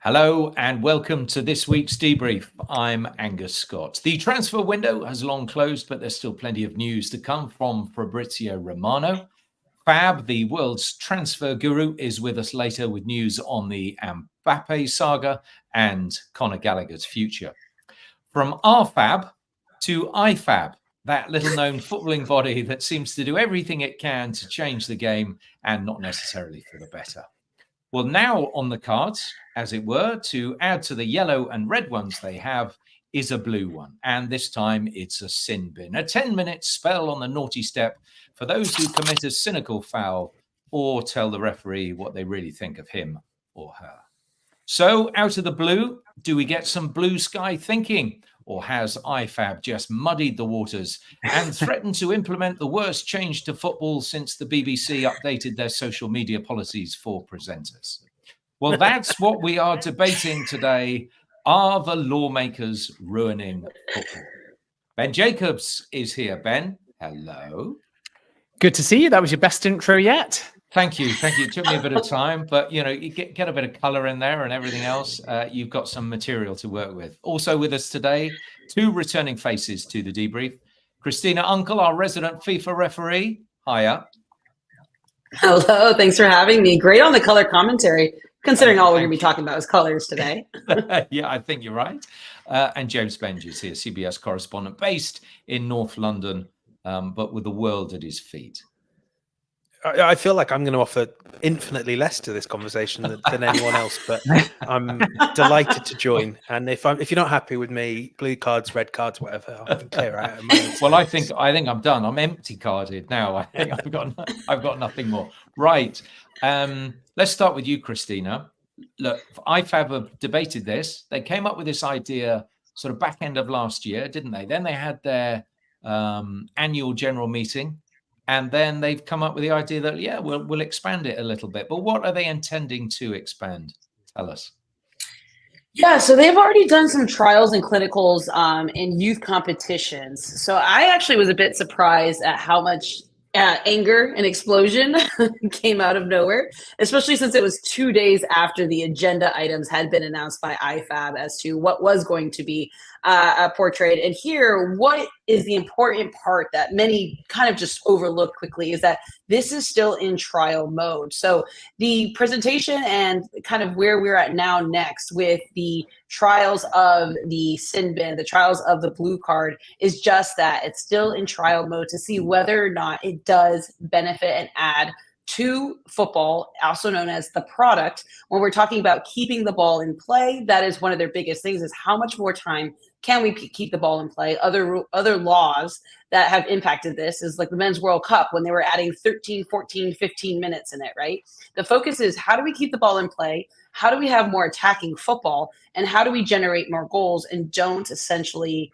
Hello and welcome to this week's debrief. I'm Angus Scott. The transfer window has long closed, but there's still plenty of news to come from Fabrizio Romano. Fab, the world's transfer guru, is with us later with news on the Mbappe saga and Conor Gallagher's future. From RFAB to IFAB, that little-known footballing body that seems to do everything it can to change the game and not necessarily for the better. Well, now on the cards, as it were, to add to the yellow and red ones they have, is a blue one. And this time it's a sin bin, a 10-minute spell on the naughty step for those who commit a cynical foul or tell the referee what they really think of him or her. So out of the blue, do we get some blue sky thinking? Or has IFAB just muddied the waters and threatened to implement the worst change to football since the BBC updated their social media policies for presenters? Well, that's what we are debating today. Are the lawmakers ruining football? Ben Jacobs is here. Ben, hello. Good to see you. That was your best intro yet. Thank you. Thank you. It took me a bit of time, but you get a bit of color in there and everything else. You've got some material to work with. Also with us today, two returning faces to the debrief. Christina Unkel, our resident FIFA referee. Hiya. Hello. Thanks for having me. Great on the color commentary, considering all we're going to be talking about is colors today. Yeah, I think you're right. And James Benge is here, CBS correspondent based in North London, but with the world at his feet. I feel like I'm going to offer infinitely less to this conversation than anyone else, but I'm delighted to join. And if you're not happy with me, blue cards, red cards, whatever, I can clear out. Well, I think I'm done. I'm empty carded now. I think I've got nothing more. Right. Let's start with you, Christina. Look, IFAB have debated this. They came up with this idea sort of back end of last year, didn't they? Then they had their annual general meeting. And then they've come up with the idea that, yeah, we'll expand it a little bit. But what are they intending to expand? Tell us. Yeah, so they've already done some trials and clinicals in youth competitions. So I actually was a bit surprised at how much anger and explosion came out of nowhere, especially since it was 2 days after the agenda items had been announced by IFAB as to what was going to be portrayed. And here, what is the important part that many kind of just overlook quickly is that this is still in trial mode. So the presentation and kind of where we're at now next with the trials of the sin bin, the trials of the blue card, is just that. It's still in trial mode to see whether or not it does benefit and add to football, also known as the product. When we're talking about keeping the ball in play, that is one of their biggest things, is how much more time can we keep the ball in play? Other laws that have impacted this is like the Men's World Cup when they were adding 13, 14, 15 minutes in it, right? The focus is how do we keep the ball in play? How do we have more attacking football? And how do we generate more goals and don't essentially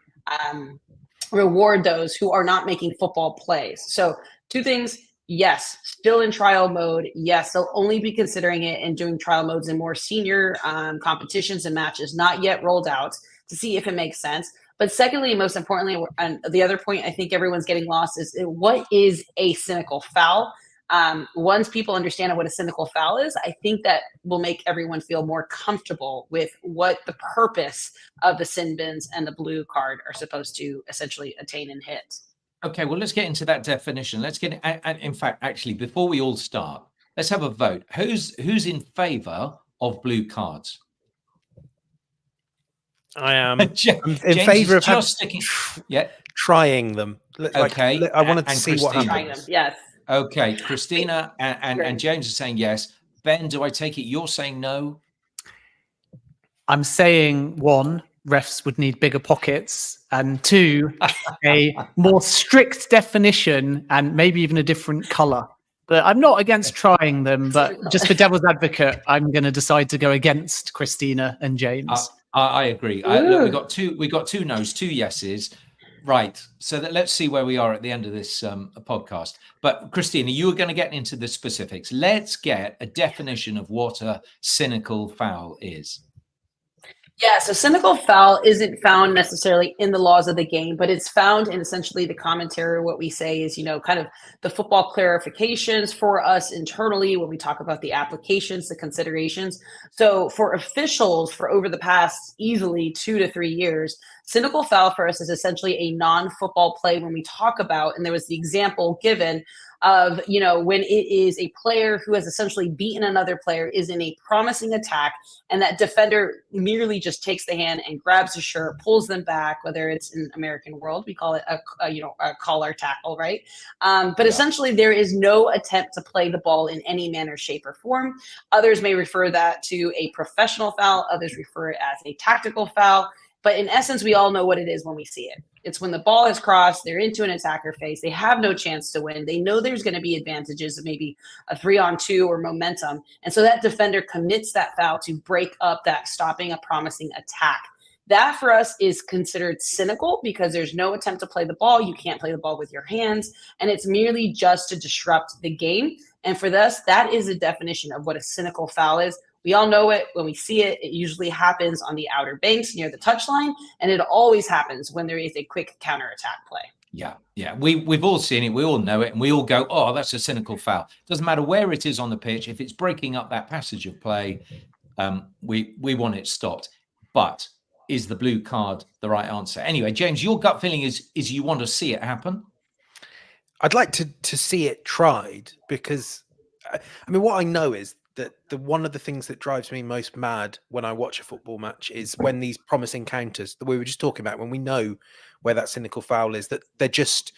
reward those who are not making football plays? So two things. Yes, still in trial mode. Yes, they'll only be considering it and doing trial modes in more senior competitions and matches, not yet rolled out, to see if it makes sense. But secondly, most importantly, and the other point I think everyone's getting lost is what is a cynical foul? Once people understand what a cynical foul is, I think that will make everyone feel more comfortable with what the purpose of the sin bins and the blue card are supposed to essentially attain and hit. Okay, well, let's get into that definition. Let's get, in fact, actually, before we all start, let's have a vote. Who's in favor of blue cards? I am. I'm in James favor of just sticking. Yeah. Trying them. Okay. I wanted to see Christina. what happens. Yes. Okay, Christina and James are saying yes. Ben, do I take it you're saying no? I'm saying one, refs would need bigger pockets, and two, a more strict definition and maybe even a different color. But I'm not against trying them, but just for devil's advocate, I'm going to decide to go against Christina and James. I agree. Look, we got two no's, two yeses. Right. So let's see where we are at the end of this podcast. But Christina, you were going to get into the specifics. Let's get a definition of what a cynical foul is. Yeah, so cynical foul isn't found necessarily in the laws of the game, but it's found in essentially the commentary. What we say is, kind of the football clarifications for us internally when we talk about the applications, the considerations. So for officials for over the past easily 2 to 3 years, cynical foul for us is essentially a non-football play when we talk about, and there was the example given of, when it is a player who has essentially beaten another player, is in a promising attack, and that defender merely just takes the hand and grabs the shirt, pulls them back. Whether it's in American world, we call it a collar tackle, right? But essentially, there is no attempt to play the ball in any manner, shape, or form. Others may refer that to a professional foul. Others refer it as a tactical foul. But in essence, we all know what it is when we see it. It's when the ball is crossed, they're into an attacker phase, they have no chance to win. They know there's going to be advantages of maybe a 3-on-2 or momentum. And so that defender commits that foul to break up that stopping a promising attack. That for us is considered cynical because there's no attempt to play the ball. You can't play the ball with your hands. And it's merely just to disrupt the game. And for us, that is the definition of what a cynical foul is. We all know it. When we see it, it usually happens on the outer banks near the touchline, and it always happens when there is a quick counterattack play. Yeah. We've all seen it. We all know it, and we all go, "Oh, that's a cynical foul." Doesn't matter where it is on the pitch. If it's breaking up that passage of play, we want it stopped. But is the blue card the right answer? Anyway, James, your gut feeling is you want to see it happen? I'd like to see it tried because, what I know is that one of the things that drives me most mad when I watch a football match is when these promising counters that we were just talking about, when we know where that cynical foul is, that they're just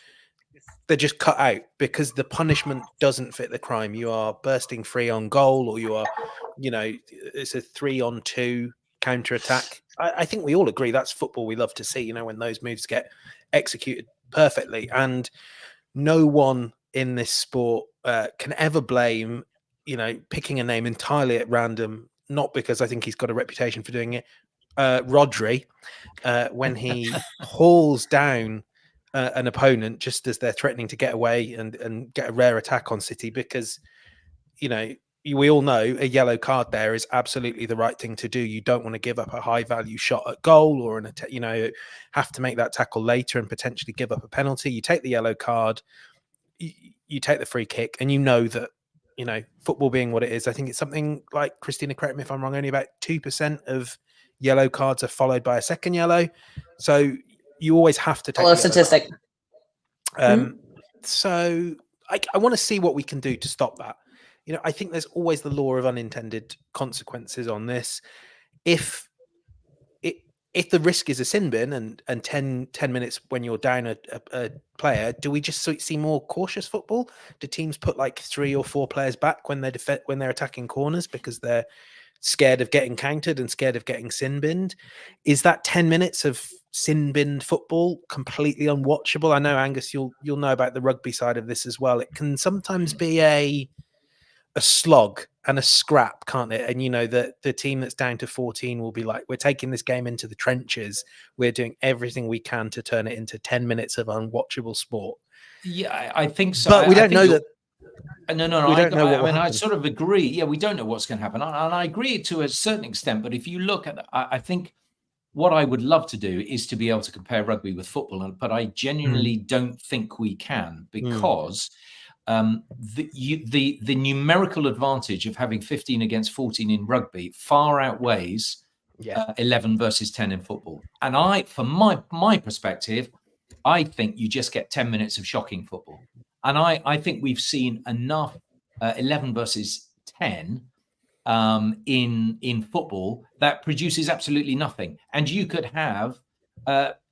cut out because the punishment doesn't fit the crime. You are bursting free on goal, or you are, it's a 3-on-2 counter attack. I think we all agree that's football we love to see, when those moves get executed perfectly. And no one in this sport can ever blame, picking a name entirely at random, not because I think he's got a reputation for doing it, Rodri, when he hauls down an opponent just as they're threatening to get away and get a rare attack on City, because, we all know a yellow card there is absolutely the right thing to do. You don't want to give up a high value shot at goal or have to make that tackle later and potentially give up a penalty. You take the yellow card, you take the free kick, and that, football being what it is, I think it's something like, Christina, correct me if I'm wrong, only about 2% of yellow cards are followed by a second yellow. So you always have to take a statistic. So I want to see what we can do to stop that. I think there's always the law of unintended consequences on this. If the risk is a sin bin and 10 minutes when you're down a player, do we just see more cautious football? Do teams put like 3 or 4 players back when they're attacking corners because they're scared of getting countered and scared of getting sin binned? Is that 10 minutes of sin binned football completely unwatchable? I know, Angus, you'll know about the rugby side of this as well. It can sometimes be a slog and a scrap, can't it? And the team that's down to 14 will be like, we're taking this game into the trenches, we're doing everything we can to turn it into 10 minutes of unwatchable sport. Yeah, I think so. But we don't know that. No. We don't know what will I happen. sort of agree. Yeah, we don't know what's going to happen, and I agree to a certain extent. But if you look at, I think what I would love to do is to be able to compare rugby with football, but I genuinely don't think we can, because the numerical advantage of having 15 against 14 in rugby far outweighs 11 versus 10 in football. And from my perspective, I think you just get 10 minutes of shocking football. And I think we've seen enough 11 versus 10 in football that produces absolutely nothing. And you could have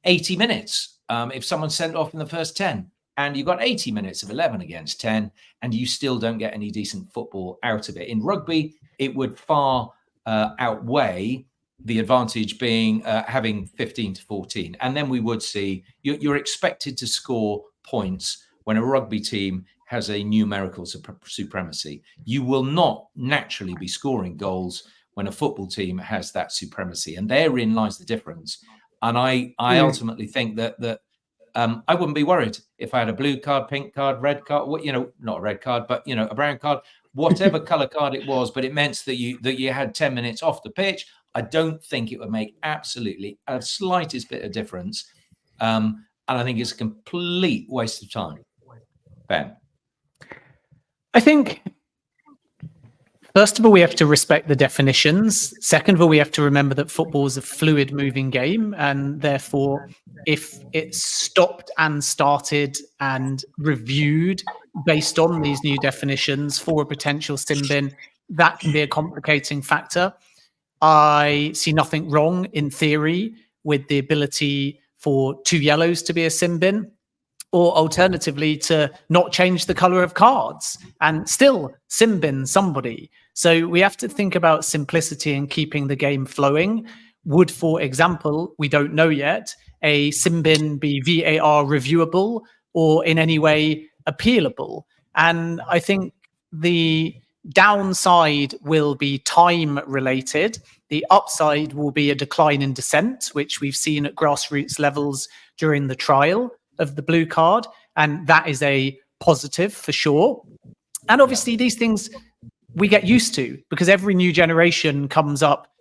80 minutes if someone's sent off in the first 10. And you've got 80 minutes of 11 against 10, and you still don't get any decent football out of it. In rugby, it would far outweigh the advantage being having 15 to 14. And then we would see you're expected to score points when a rugby team has a numerical supremacy. You will not naturally be scoring goals when a football team has that supremacy. And therein lies the difference. And I ultimately think that I wouldn't be worried if I had a blue card, pink card, red card, not a red card, but a brown card, whatever color card it was, but it meant that you had 10 minutes off the pitch. I don't think it would make absolutely a slightest bit of difference. And I think it's a complete waste of time. Ben? I think, first of all, we have to respect the definitions. Second of all, we have to remember that football is a fluid moving game. And therefore, if it's stopped and started and reviewed based on these new definitions for a potential sin bin, that can be a complicating factor. I see nothing wrong in theory with the ability for 2 yellows to be a sin bin, or alternatively to not change the color of cards and still sin bin somebody. So we have to think about simplicity and keeping the game flowing. Would, for example, we don't know yet, a sin bin be VAR reviewable or in any way appealable? And I think the downside will be time related. The upside will be a decline in dissent, which we've seen at grassroots levels during the trial of the blue card. And that is a positive for sure. And obviously these things we get used to because every new generation comes up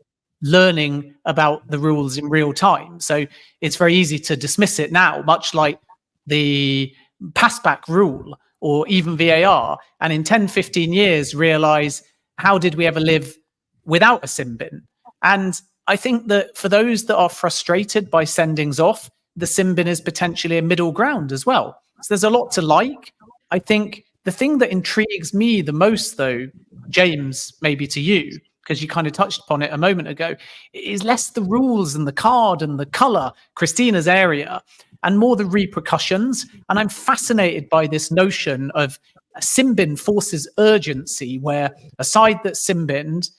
learning about the rules in real time. So it's very easy to dismiss it now, much like the passback rule or even VAR, and in 10, 15 years realize, how did we ever live without a sin bin? And I think that for those that are frustrated by sendings off, the sin bin is potentially a middle ground as well. So there's a lot to like. I think the thing that intrigues me the most, though, James, maybe to you, because you kind of touched upon it a moment ago, is less the rules and the card and the color, Christina's area, and more the repercussions. And I'm fascinated by this notion of a sin bin forces urgency, where a side that's sin binned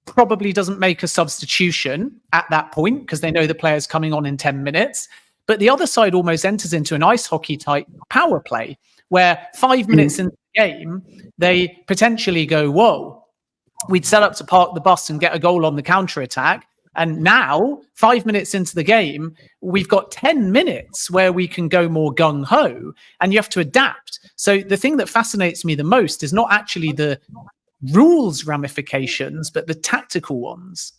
probably doesn't make a substitution at that point because they know the player's coming on in 10 minutes. But the other side almost enters into an ice hockey type power play where 5 minutes into the game, they potentially go, whoa, we'd set up to park the bus and get a goal on the counter attack. And now, 5 minutes into the game, we've got 10 minutes where we can go more gung-ho, and you have to adapt. So the thing that fascinates me the most is not actually the rules ramifications, but the tactical ones.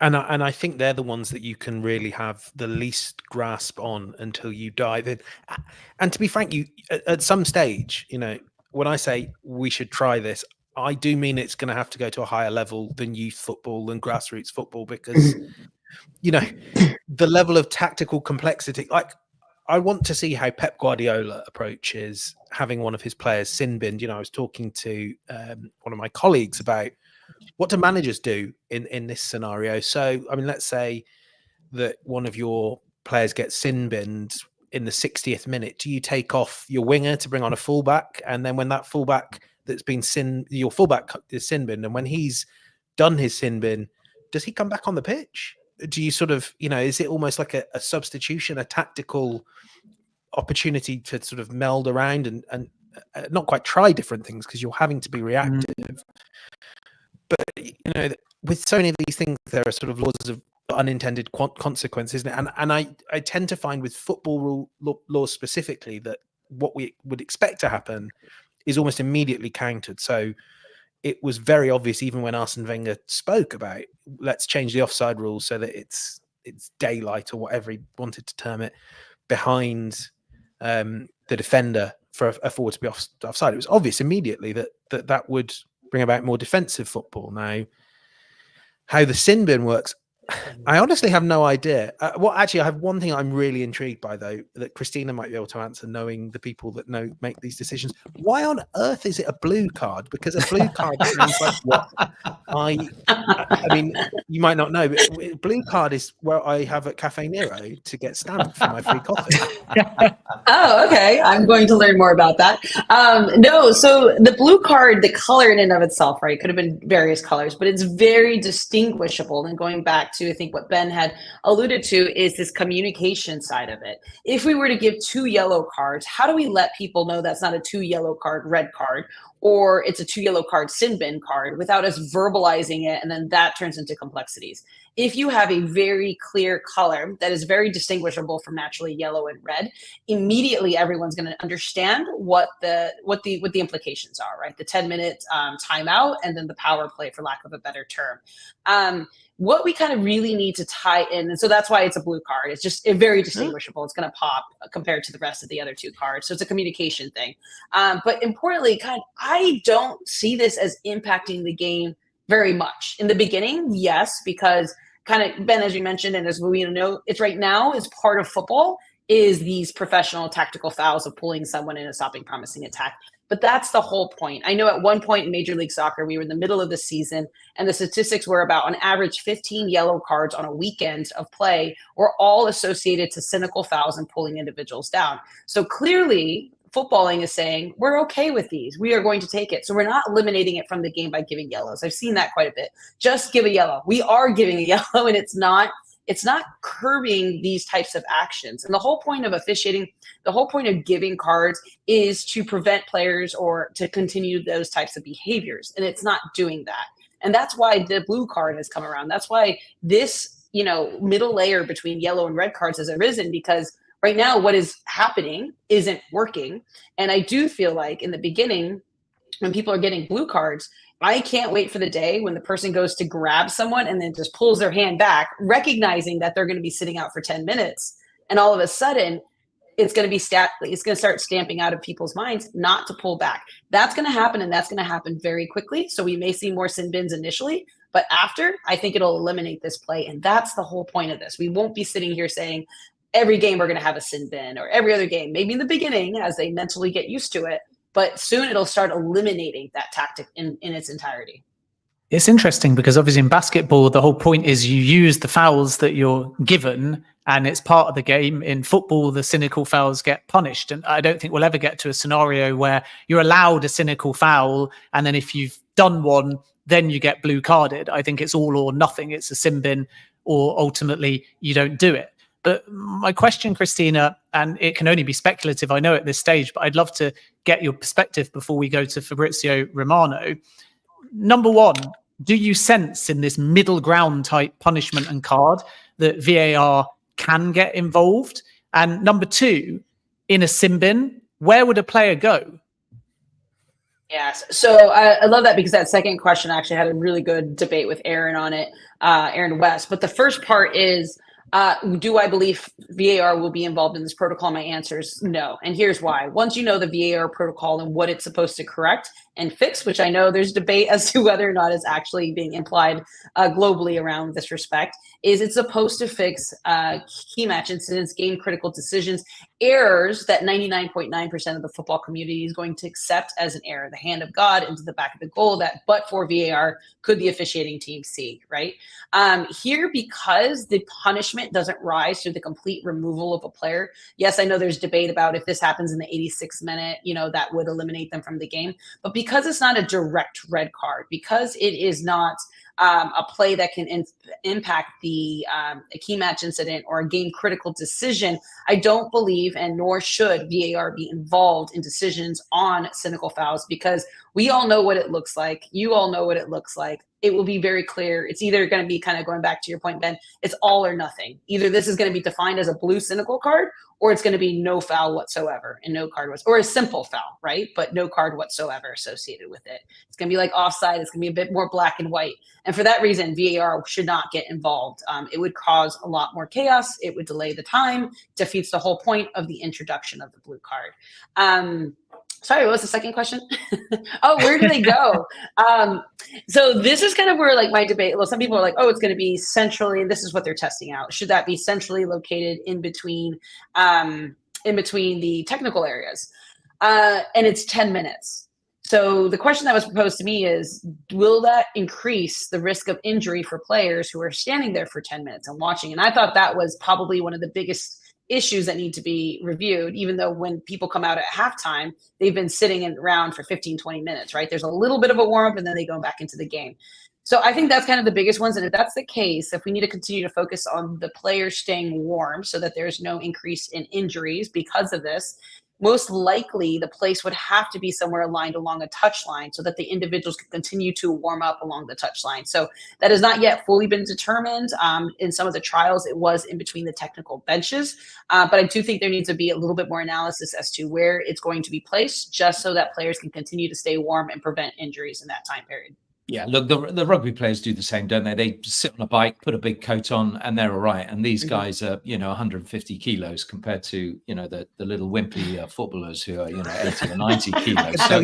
And I think they're the ones that you can really have the least grasp on until you dive in. And to be frank, you at some stage, you know, when I say we should try this, I do mean it's going to have to go to a higher level than youth football and grassroots football, because, you know, the level of tactical complexity, like, I want to see how Pep Guardiola approaches having one of his players sin binned. You know, I was talking to one of my colleagues about what do managers do in this scenario. So, I mean, let's say that one of your players gets sin binned in the 60th minute. Do you take off your winger to bring on a fullback? And then when that fullback that's been your fullback is sin binned, and when he's done his sin bin, does he come back on the pitch? Do you sort of, you know, is it almost like a substitution, a tactical opportunity to sort of meld around and not quite try different things because you're having to be reactive? But, you know, with so many of these things, there are sort of laws of unintended consequences. And I tend to find with football laws specifically that what we would expect to happen is almost immediately countered. So it was very obvious, even when Arsene Wenger spoke about, let's change the offside rules so that it's daylight or whatever he wanted to term it, behind the defender for a forward to be offside. It was obvious immediately that would bring about more defensive football. Now, how the sin bin works, I honestly have no idea. Well, actually, I have one thing I'm really intrigued by, though, that Christina might be able to answer, knowing the people that make these decisions. Why on earth is it a blue card? Because a blue card sounds like what I mean, you might not know, but blue card is where I have at Cafe Nero to get stamped for my free coffee. Oh, okay. I'm going to learn more about that. No, so the blue card, the color in and of itself, right, could have been various colors, but it's very distinguishable. And going back to, I think what Ben had alluded to, is this communication side of it. If we were to give 2 yellow cards, how do we let people know that's not a 2 yellow card, red card? or it's a 2 yellow card sin bin card without us verbalizing it, and then that turns into complexities. If you have a very clear color that is very distinguishable from naturally yellow and red, immediately everyone's going to understand what the implications are, right? The 10-minute timeout, and then the power play, for lack of a better term. What we kind of really need to tie in, and so that's why it's a blue card. It's just very distinguishable. It's going to pop compared to the rest of the other 2 cards. So it's a communication thing. But importantly, I don't see this as impacting the game very much. In the beginning, yes, because kind of, Ben, as you mentioned, and as we know, it's right now is part of football is these professional tactical fouls of pulling someone in a stopping promising attack. But that's the whole point. I know at one point in Major League Soccer, we were in the middle of the season, and the statistics were about on average 15 yellow cards on a weekend of play were all associated to cynical fouls and pulling individuals down. So clearly, footballing is saying, we're okay with these. We are going to take it. So we're not eliminating it from the game by giving yellows. I've seen that quite a bit. Just give a yellow. We are giving a yellow, and it's not curbing these types of actions. And the whole point of officiating, the whole point of giving cards is to prevent players or to continue those types of behaviors. And it's not doing that. And that's why the blue card has come around. That's why this, middle layer between yellow and red cards has arisen, because right now what is happening isn't working. And I do feel like in the beginning, when people are getting blue cards, I can't wait for the day when the person goes to grab someone and then just pulls their hand back, recognizing that they're going to be sitting out for 10 minutes. And all of a sudden, it's going to start stamping out of people's minds not to pull back. That's going to happen, and that's going to happen very quickly. So we may see more sin bins initially, but after, I think it'll eliminate this play. And that's the whole point of this. We won't be sitting here saying, every game we're going to have a sin bin, or every other game, maybe in the beginning as they mentally get used to it. But soon it'll start eliminating that tactic in its entirety. It's interesting because obviously in basketball, the whole point is you use the fouls that you're given and it's part of the game. In football, the cynical fouls get punished. And I don't think we'll ever get to a scenario where you're allowed a cynical foul, and then if you've done one, then you get blue carded. I think it's all or nothing. It's a sin bin, or ultimately you don't do it. But my question, Christina, and it can only be speculative, I know at this stage, but I'd love to get your perspective before we go to Fabrizio Romano. Number one, do you sense in this middle ground type punishment and card that VAR can get involved? And number two, in a sin bin, where would a player go? Yes. So I love that, because that second question, I actually had a really good debate with Aaron on it, Aaron West. But the first part is, do I believe VAR will be involved in this protocol? My answer is no. And here's why. Once you know the VAR protocol and what it's supposed to correct and fix, which I know there's debate as to whether or not it's actually being implied globally around this respect, is it's supposed to fix key match incidents, game critical decisions, errors that 99.9% of the football community is going to accept as an error, the hand of God into the back of the goal that, but for VAR, could the officiating team see, right? Here, because the punishment doesn't rise to the complete removal of a player. Yes, I know there's debate about if this happens in the 86th minute, that would eliminate them from the game. But because it's not a direct red card, because it is not a play that can impact a key match incident or a game critical decision, I don't believe, and nor should VAR be involved in decisions on cynical fouls, because we all know what it looks like. You all know what it looks like. It will be very clear. It's either going to be, kind of going back to your point, Ben, it's all or nothing. Either this is going to be defined as a blue cynical card, or it's going to be no foul whatsoever and no card or a simple foul, right? But no card whatsoever associated with it. It's going to be like offside. It's going to be a bit more black and white. And for that reason, VAR should not get involved. It would cause a lot more chaos. It would delay the time, defeats the whole point of the introduction of the blue card. Sorry, what was the second question? Oh, where do they go? So this is kind of where my debate, well, some people are like, oh, it's going to be centrally, and this is what they're testing out. Should that be centrally located in between the technical areas? And it's 10 minutes. So the question that was proposed to me is, will that increase the risk of injury for players who are standing there for 10 minutes and watching? And I thought that was probably one of the biggest issues that need to be reviewed, even though when people come out at halftime, they've been sitting around for 15, 20 minutes, right? There's a little bit of a warm up and then they go back into the game. So I think that's kind of the biggest ones. And if that's the case, if we need to continue to focus on the players staying warm so that there's no increase in injuries because of this, most likely the place would have to be somewhere aligned along a touch line so that the individuals can continue to warm up along the touch line. So that has not yet fully been determined. In some of the trials, it was in between the technical benches. But I do think there needs to be a little bit more analysis as to where it's going to be placed, just so that players can continue to stay warm and prevent injuries in that time period. Yeah, look, the rugby players do the same, don't they? They sit on a bike, put a big coat on, and they're all right. And these guys are, 150 kilos compared to, the little wimpy footballers who are, 80 or 90 kilos. So,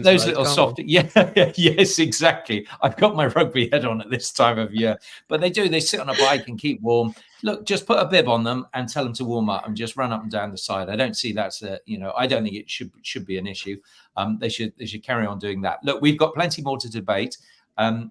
those little soft, yes, exactly. I've got my rugby head on at this time of year, but they sit on a bike and keep warm. Look, just put a bib on them and tell them to warm up and just run up and down the side. I don't see that's I don't think it should be an issue. They should carry on doing that. Look, we've got plenty more to debate.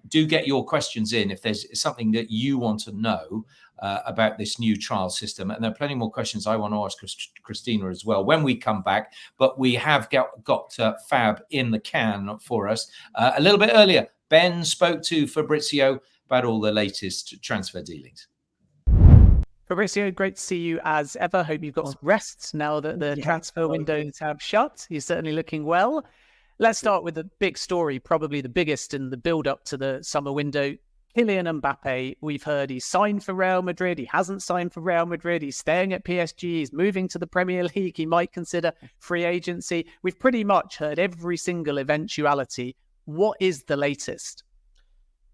Do get your questions in if there's something that you want to know about this new trial system. And there are plenty more questions I want to ask Christina as well when we come back. But we have got Fab in the can for us. A little bit earlier, Ben spoke to Fabrizio about all the latest transfer dealings. Fabrizio, great to see you as ever. Hope you've got some rest now that the transfer windows have shut. You're certainly looking well. Let's start with the big story, probably the biggest in the build-up to the summer window. Kylian Mbappe, we've heard he's signed for Real Madrid. He hasn't signed for Real Madrid. He's staying at PSG. He's moving to the Premier League. He might consider free agency. We've pretty much heard every single eventuality. What is the latest?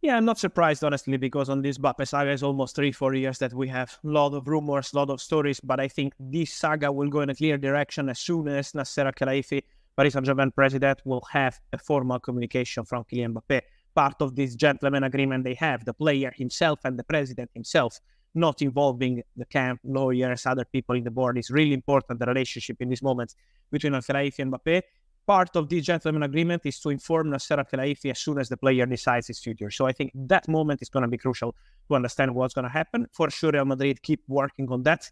Yeah, I'm not surprised, honestly, because on this Mbappe saga is almost 3-4 years that we have a lot of rumors, a lot of stories, but I think this saga will go in a clear direction as soon as Nasser Al-Khelaifi, Paris Saint-Germain president, will have a formal communication from Kylian Mbappe. Part of this gentleman agreement they have, the player himself and the president himself, not involving the camp, lawyers, other people in the board. Is really important, the relationship in this moment between Al-Khelaifi and Mbappe. Part of this gentleman agreement is to inform Nasser Al-Khelaifi as soon as the player decides his future. So I think that moment is going to be crucial to understand what's going to happen. For sure, Real Madrid keep working on that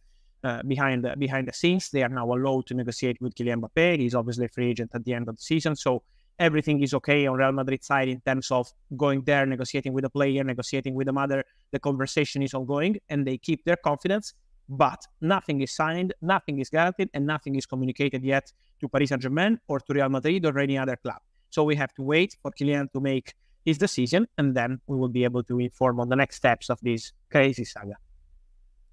behind the scenes. They are now allowed to negotiate with Kylian Mbappe. He's obviously a free agent at the end of the season. So everything is okay on Real Madrid side in terms of going there, negotiating with the player, negotiating with the mother. The conversation is ongoing and they keep their confidence. But nothing is signed, nothing is guaranteed, and nothing is communicated yet to Paris Saint-Germain or to Real Madrid or any other club. So we have to wait for Kylian to make his decision, and then we will be able to inform on the next steps of this crazy saga.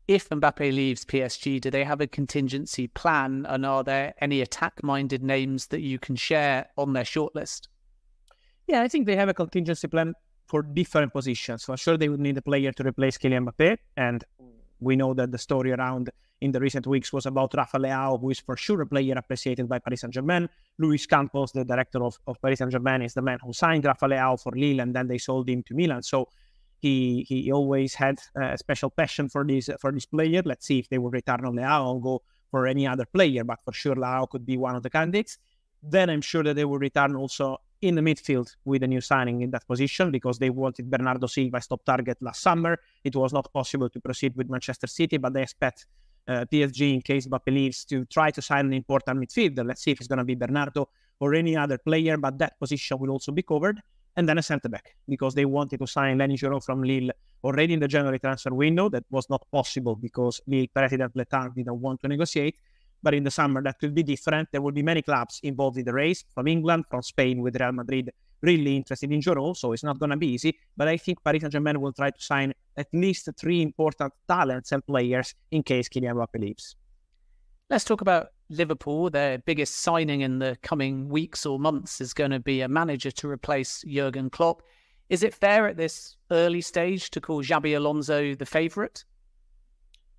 If Mbappe leaves PSG, do they have a contingency plan, and are there any attack-minded names that you can share on their shortlist? Yeah, I think they have a contingency plan for different positions. For sure, they would need a player to replace Kylian Mbappe, and we know that the story around in the recent weeks was about Rafa Leao, who is for sure a player appreciated by Paris Saint-Germain. Luis Campos, the director of Paris Saint-Germain, is the man who signed Rafa Leao for Lille, and then they sold him to Milan. So he always had a special passion for this player. Let's see if they will return on Leao or go for any other player, but for sure Leao could be one of the candidates. Then I'm sure that they will return also in the midfield with a new signing in that position, because they wanted Bernardo Silva as top target last summer. It was not possible to proceed with Manchester City, but they expect PSG, in case Mbappe leaves, to try to sign an important midfielder. Let's see if it's going to be Bernardo or any other player, but that position will also be covered. And then a centre-back, because they wanted to sign Lenny Giroud from Lille already in the January transfer window. That was not possible because Lille president Letang didn't want to negotiate. But in the summer, that will be different. There will be many clubs involved in the race, from England, from Spain, with Real Madrid really interested in Giroud, so it's not going to be easy. But I think Paris Saint-Germain will try to sign at least 3 important talents and players in case Kylian Mbappe leaves. Let's talk about Liverpool. Their biggest signing in the coming weeks or months is going to be a manager to replace Jurgen Klopp. Is it fair at this early stage to call Xabi Alonso the favourite?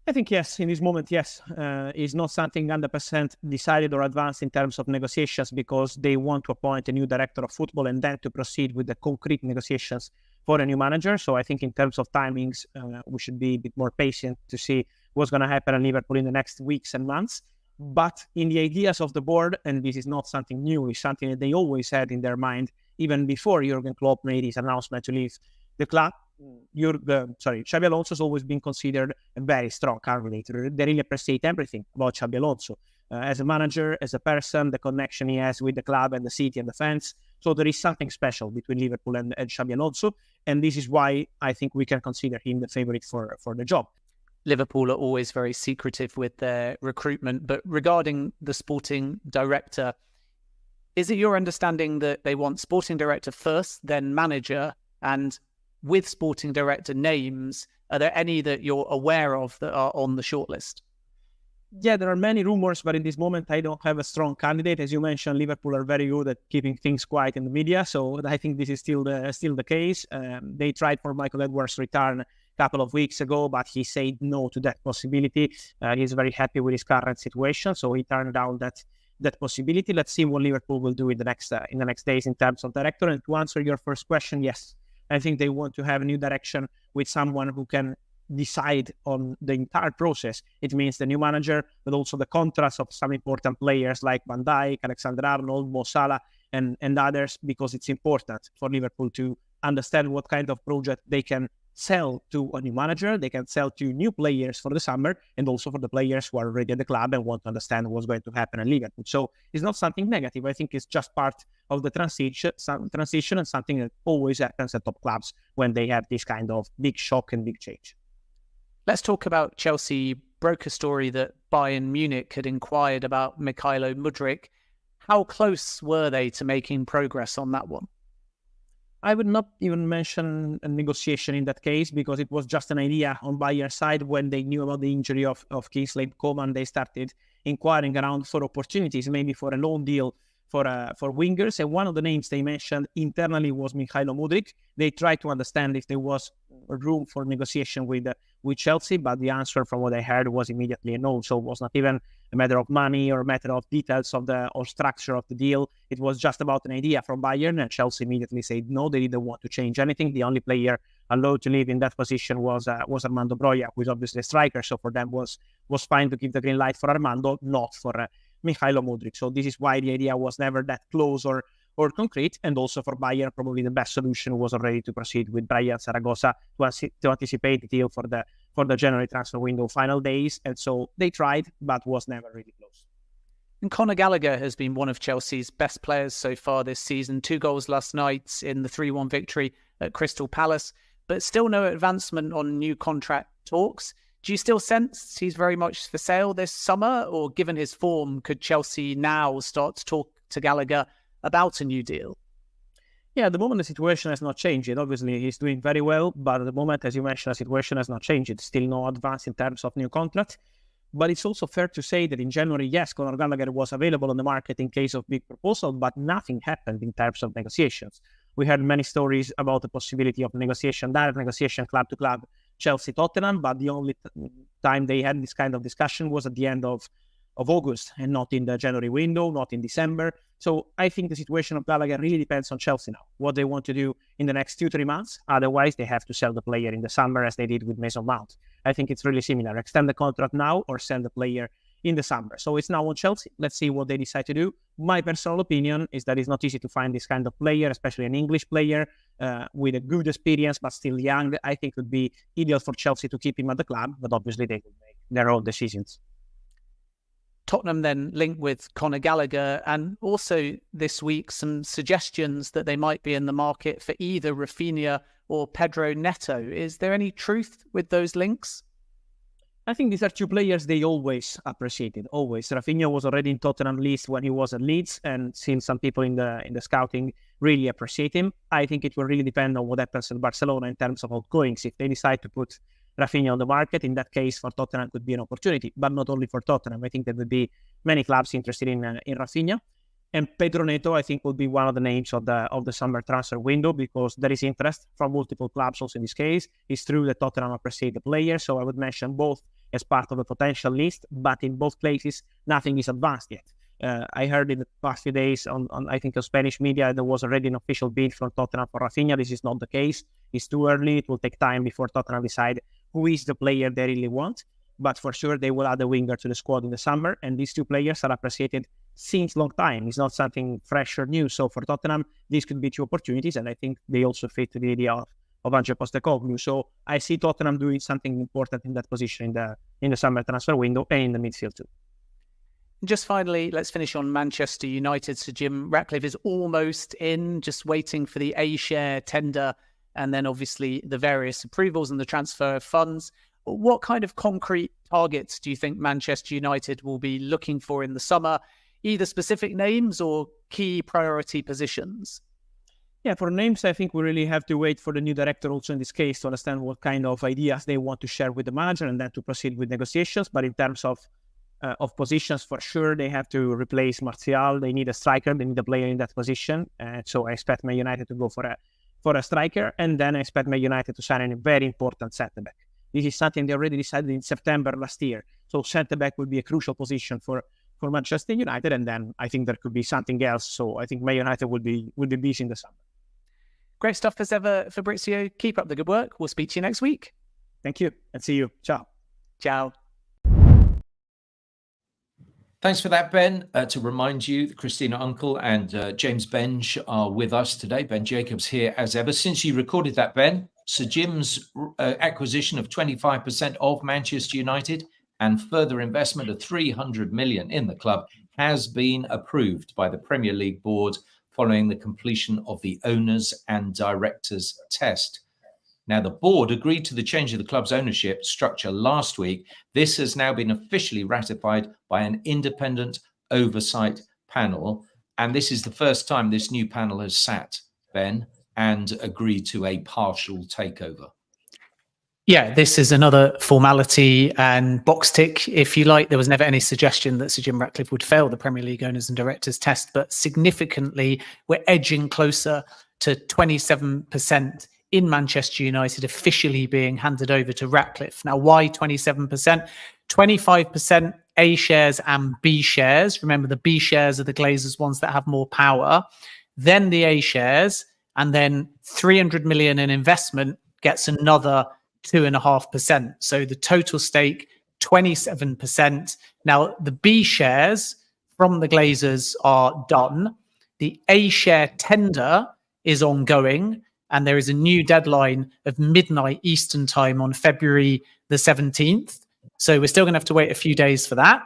I think yes, in this moment, yes. It's not something 100% decided or advanced in terms of negotiations, because they want to appoint a new director of football and then to proceed with the concrete negotiations for a new manager. So I think in terms of timings, we should be a bit more patient to see what's going to happen at Liverpool in the next weeks and months. But in the ideas of the board, and this is not something new, it's something that they always had in their mind, even before Jurgen Klopp made his announcement to leave the club. Xabi Alonso has always been considered a very strong candidate. They really appreciate everything about Xabi Alonso. As a manager, as a person, the connection he has with the club and the city and the fans. So there is something special between Liverpool and Xabi Alonso. And this is why I think we can consider him the favorite for the job. Liverpool are always very secretive with their recruitment. But regarding the sporting director, is it your understanding that they want sporting director first, then manager? And with sporting director names, are there any that you're aware of that are on the shortlist? Yeah, there are many rumors, but in this moment, I don't have a strong candidate. As you mentioned, Liverpool are very good at keeping things quiet in the media, so I think this is still the case. They tried for Michael Edwards' return a couple of weeks ago, but he said no to that possibility. He's very happy with his current situation, so he turned down that possibility. Let's see what Liverpool will do in the next days in terms of director. And to answer your first question, yes, I think they want to have a new direction with someone who can decide on the entire process. It means the new manager, but also the contracts of some important players like Van Dijk, Alexander-Arnold, Mo Salah, and others, because it's important for Liverpool to understand what kind of project they can sell to a new manager, they can sell to new players for the summer, and also for the players who are already at the club and want to understand what's going to happen in Liverpool. So it's not something negative. I think it's just part of the transition and something that always happens at top clubs when they have this kind of big shock and big change. Let's talk about Chelsea. Broke a story that Bayern Munich had inquired about Mykhailo Mudryk. How close were they to making progress on that one? I would not even mention a negotiation in that case, because it was just an idea on Bayern's side. When they knew about the injury of Kingsley Coman, they started inquiring around for opportunities, maybe for a loan deal for wingers. And one of the names they mentioned internally was Mykhailo Mudryk. They tried to understand if there was room for negotiation with Chelsea, but the answer from what I heard was immediately a no. So it was not even a matter of money or a matter of details of the or structure of the deal. It was just about an idea from Bayern, and Chelsea immediately said no. They didn't want to change anything. The only player allowed to live in that position was Armando Broja, who is obviously a striker. So for them was fine to give the green light for Armando, not for Mykhailo Mudryk. So this is why the idea was never that close or concrete. And also for Bayern, probably the best solution was already to proceed with Brian Zaragoza to anticipate the deal for the January transfer window final days. And so they tried, but was never really close. And Conor Gallagher has been one of Chelsea's best players so far this season. 2 goals last night in the 3-1 victory at Crystal Palace, but still no advancement on new contract talks. Do you still sense he's very much for sale this summer, or given his form, could Chelsea now start to talk to Gallagher about a new deal? Yeah, at the moment the situation has not changed. Obviously, he's doing very well, but at the moment, as you mentioned, the situation has not changed. It's still no advance in terms of new contract. But it's also fair to say that in January, yes, Conor Gallagher was available on the market in case of big proposal, but nothing happened in terms of negotiations. We heard many stories about the possibility of negotiation, direct negotiation, club to club, Chelsea-Tottenham, but the only time they had this kind of discussion was at the end of August, and not in the January window, not in December. So I think the situation of Gallagher really depends on Chelsea now, what they want to do in the next 2-3 months. Otherwise, they have to sell the player in the summer, as they did with Mason Mount. I think it's really similar. Extend the contract now or sell the player in the summer. So it's now on Chelsea. Let's see what they decide to do. My personal opinion is that it's not easy to find this kind of player, especially an English player with a good experience, but still young. I think it would be ideal for Chelsea to keep him at the club, but obviously they will make their own decisions. Tottenham then linked with Conor Gallagher, and also this week some suggestions that they might be in the market for either Rafinha or Pedro Neto. Is there any truth with those links? I think these are 2 players they always appreciated, always. Rafinha was already in Tottenham list when he was at Leeds, and since some people in the scouting really appreciate him. I think it will really depend on what happens in Barcelona in terms of outgoings. If they decide to put Rafinha on the market, in that case for Tottenham could be an opportunity, but not only for Tottenham. I think there will be many clubs interested in Rafinha. And Pedro Neto, I think, will be one of the names of the summer transfer window, because there is interest from multiple clubs also in this case. It's true that Tottenham appreciate the player, so I would mention both as part of the potential list, but in both places, nothing is advanced yet. I heard in the past few days on I think, Spanish media, there was already an official bid from Tottenham for Rafinha. This is not the case. It's too early. It will take time before Tottenham decide who is the player they really want. But for sure, they will add a winger to the squad in the summer. And these 2 players are appreciated since long time. It's not something fresh or new. So for Tottenham, these could be 2 opportunities. And I think they also fit to the idea of Ange Postecoglou. So I see Tottenham doing something important in that position in the summer transfer window and in the midfield too. Just finally, let's finish on Manchester United. So Jim Ratcliffe is almost in, just waiting for the A-share tender, and then obviously the various approvals and the transfer of funds. what kind of concrete targets do you think Manchester United will be looking for in the summer? Either specific names or key priority positions? Yeah, for names, I think we really have to wait for the new director also in this case to understand what kind of ideas they want to share with the manager and then to proceed with negotiations. But in terms of positions, for sure, they have to replace Martial. They need a striker. They need a player in that position. So I expect Man United to go for a striker. And then I expect Man United to sign a very important centre-back. This is something they already decided in September last year. So centre-back will be a crucial position for Manchester United, and then I think there could be something else. So I think Man United will be busy in the summer. Great stuff as ever, Fabrizio. Keep up the good work. We'll speak to you next week. Thank you, and see you. Ciao. Ciao. Thanks for that, Ben. To remind you, Christina Unkel and James Benge are with us today. Ben Jacobs here as ever. Since you recorded that, Ben, Sir Jim's acquisition of 25% of Manchester United and further investment of 300 million in the club has been approved by the Premier League board following the completion of the owners and directors test. Now, the board agreed to the change of the club's ownership structure last week. This has now been officially ratified by an independent oversight panel. And this is the first time this new panel has sat, Ben, and agreed to a partial takeover. Yeah, this is another formality and box tick, if you like. There was never any suggestion that Sir Jim Ratcliffe would fail the Premier League owners and directors test, but significantly, we're edging closer to 27% in Manchester United officially being handed over to Ratcliffe. Now, why 27%? 25% A shares and B shares. Remember, the B shares are the Glazers ones that have more power. Then the A shares, and then 300 million in investment gets another 2.5%. So the total stake, 27%. Now, the B shares from the Glazers are done. The A share tender is ongoing, and there is a new deadline of midnight Eastern time on February the 17th. So we're still going to have to wait a few days for that.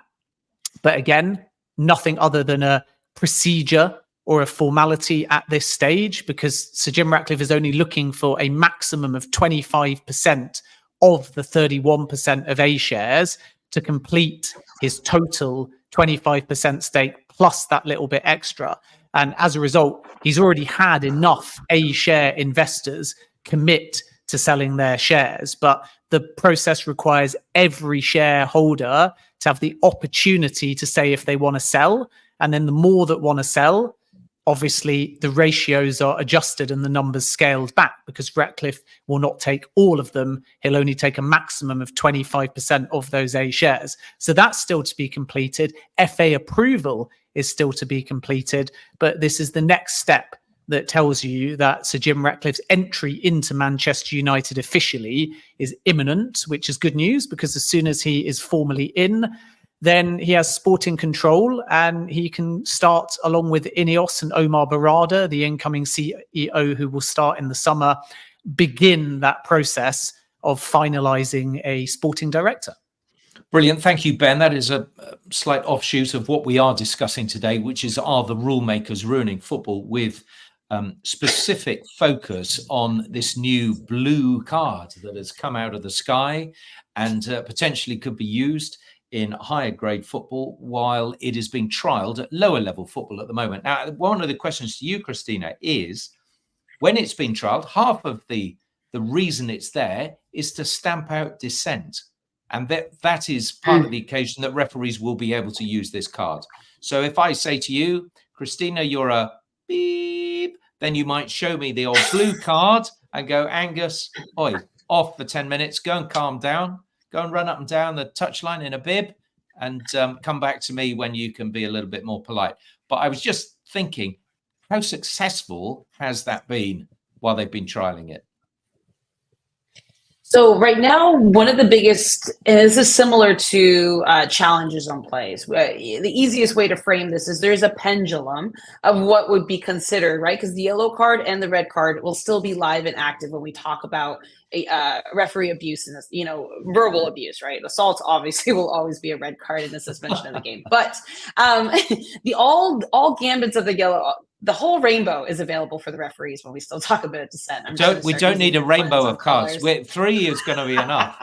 But again, nothing other than a procedure or a formality at this stage, because Sir Jim Ratcliffe is only looking for a maximum of 25% of the 31% of A shares to complete his total 25% stake plus that little bit extra. And as a result, he's already had enough A share investors commit to selling their shares. But the process requires every shareholder to have the opportunity to say if they want to sell. And then the more that want to sell, obviously, the ratios are adjusted and the numbers scaled back, because Ratcliffe will not take all of them. He'll only take a maximum of 25% of those A shares. So that's still to be completed. FA approval is still to be completed. But this is the next step that tells you that Sir Jim Ratcliffe's entry into Manchester United officially is imminent, which is good news, because as soon as he is formally in, then he has sporting control and he can start, along with Ineos and Omar Barada, the incoming CEO who will start in the summer, begin that process of finalising a sporting director. Brilliant. Thank you, Ben. That is a slight offshoot of what we are discussing today, which is, are the rule makers ruining football, with specific focus on this new blue card that has come out of the sky and potentially could be used in higher grade football while it is being trialled at lower level football at the moment. Now, one of the questions to you, Christina, is when it's been trialled, half of the reason it's there is to stamp out dissent. And that is part of the occasion that referees will be able to use this card. So if I say to you, Christina, you're a beep, then you might show me the old blue card and go, Angus, oi, off for 10 minutes, go and calm down, go and run up and down the touchline in a bib, and come back to me when you can be a little bit more polite. But I was just thinking, how successful has that been while they've been trialing it? So right now, one of the biggest, and this is similar to challenges on plays. The easiest way to frame this is there's a pendulum of what would be considered, right? Because the yellow card and the red card will still be live and active when we talk about referee abuse and, verbal abuse, right? Assault obviously will always be a red card in the suspension of the game. But all gambits of the yellow, the whole rainbow is available for the referees when we still talk about dissent. We don't need a rainbow of cards. 3 is going to be enough.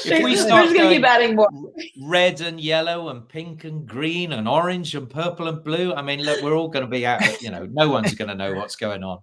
if we We're start just gonna keep adding more. red and yellow and pink and green and orange and purple and blue, I mean, look, we're all going to be out. No one's going to know what's going on.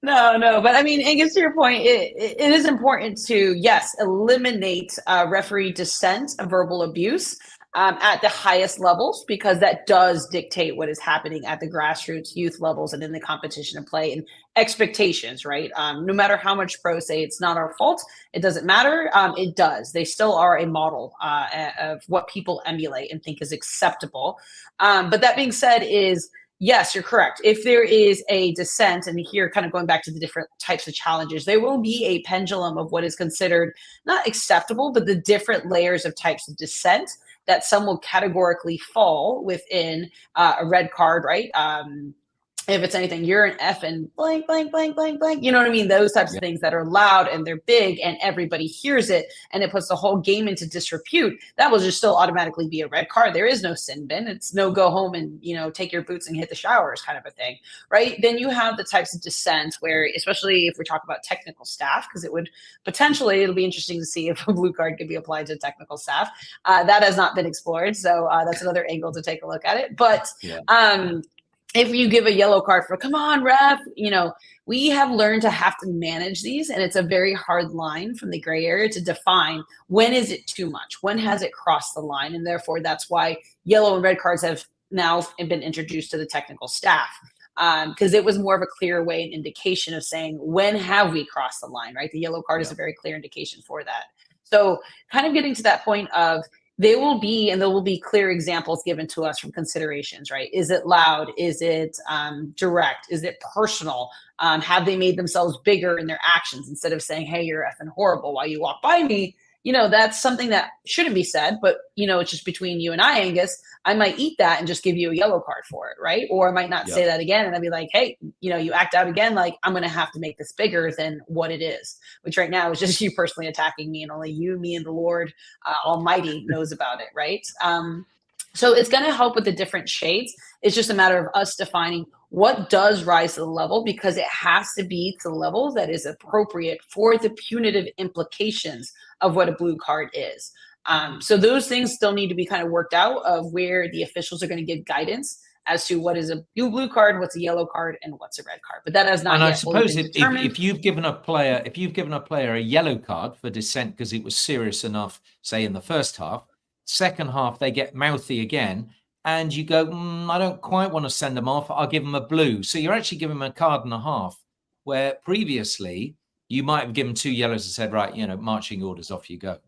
No, but I mean, Angus, to your point, it is important to, yes, eliminate referee dissent and verbal abuse at the highest levels, because that does dictate what is happening at the grassroots youth levels and in the competition and play and expectations, right? No matter how much pros say it's not our fault, it doesn't matter. It does. They still are a model of what people emulate and think is acceptable. But that being said is, yes, you're correct. If there is a dissent, and here kind of going back to the different types of challenges, there will be a pendulum of what is considered not acceptable, but the different layers of types of dissent that some will categorically fall within a red card, right? If it's anything, you're an F and blank, blank, blank, blank, blank. You know what I mean? Those types of things that are loud and they're big and everybody hears it and it puts the whole game into disrepute. That will just still automatically be a red card. There is no sin bin. It's no go home and, take your boots and hit the showers kind of a thing, right? Then you have the types of dissent where, especially if we're talking about technical staff, because it'll be interesting to see if a blue card could be applied to technical staff. That has not been explored. So that's another angle to take a look at it. But if you give a yellow card for, come on, ref, we have learned to have to manage these, and it's a very hard line from the gray area to define when is it too much, when has it crossed the line, and therefore that's why yellow and red cards have now been introduced to the technical staff, because it was more of a clear way, an indication of saying, when have we crossed the line, right? The yellow card is a very clear indication for that. So kind of getting to that point of, there will be clear examples given to us from considerations, right? Is it loud? Is it direct? Is it personal? Have they made themselves bigger in their actions instead of saying, hey, you're effing horrible while you walk by me? That's something that shouldn't be said, but it's just between you and I, Angus. I might eat that and just give you a yellow card for it, right? Or I might not say that again, and I'd be like, hey, you act out again, like I'm going to have to make this bigger than what it is, which right now is just you personally attacking me, and only you, me, and the Lord Almighty knows about it, right? So it's going to help with the different shades. It's just a matter of us defining what does rise to the level, because it has to be to the level that is appropriate for the punitive implications of what a blue card is. So those things still need to be kind of worked out, of where the officials are going to give guidance as to what is a blue card, what's a yellow card, and what's a red card. But that has not and yet I suppose been determined. if you've given a player a yellow card for dissent because it was serious enough, say in the first half, second half they get mouthy again, and you go, I don't quite want to send them off, I'll give them a blue. So you're actually giving them a card and a half, where previously you might have given 2 yellows and said, right, marching orders, off you go.